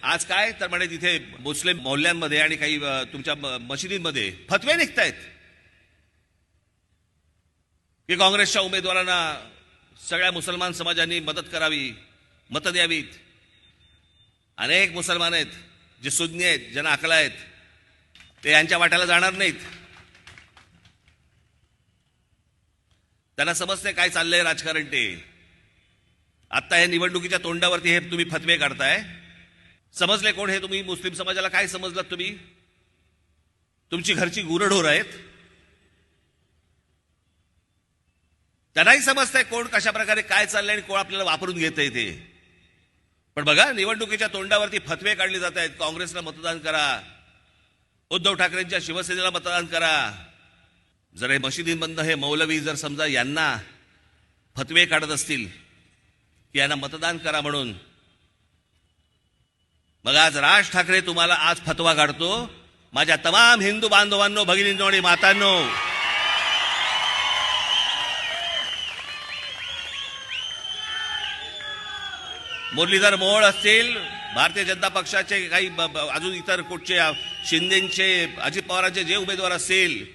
आज काय तर म्हणे तिथे मुस्लिम मोहल्ल्यांमध्ये आणि काही तुमच्या मशिदींमध्ये फतवे निघतायत की काँग्रेसच्या उमेदवारांना सगळ्या मुसलमान समाजांनी मदत करावी, मतं द्यावीत. अनेक मुसलमान आहेत जे सुज्ञ आहेत, ज्यांना अकला आहेत, ते यांच्या वाट्याला जाणार नाहीत. त्यांना समजते काय चाललंय राजकारण. ते आत्ता या निवडणुकीच्या तोंडावरती हे तुम्ही फतवे काढताय. समजले कोण हे तुम्ही? मुस्लिम समाजाला काय समजलात तुम्ही? तुमची घरची गुरढोर आहेत. त्यांनाही समजतंय कोण कशा प्रकारे काय चाललंय आणि कोण आपल्याला वापरून घेतंय ते. पण बघा, निवडणुकीच्या तोंडावरती फतवे काढले जात आहेत. काँग्रेसला मतदान करा, उद्धव ठाकरेंच्या शिवसेनेला मतदान करा. जर हे मशिदींमधनं हे मौलवी जर समजा यांना फतवे काढत असतील की यांना मतदान करा म्हणून, मग आज राज ठाकरे तुम्हाला आज फतवा काढतो. माझ्या तमाम हिंदू बांधवांनो, भगिनींनो आणि मातांनो, मुरलीधर मोहोळ असतील, भारतीय जनता पक्षाचे काही अजून इतर कुठचे शिंदेचे, अजित पवारांचे जे उमेदवार असतील,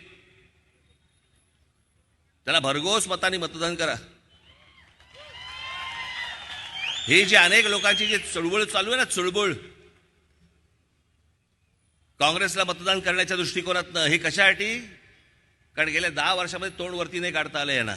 त्याला भरघोस मतांनी मतदान करा. ही जी अनेक लोकांची जी चळवळ चालू आहे ना, चळवळ काँग्रेसला मतदान करण्याच्या दृष्टिकोनातनं, हे कशासाठी? कारण गेल्या 10 वर्षामध्ये तोंड वरती नाही काढता आलं यांना.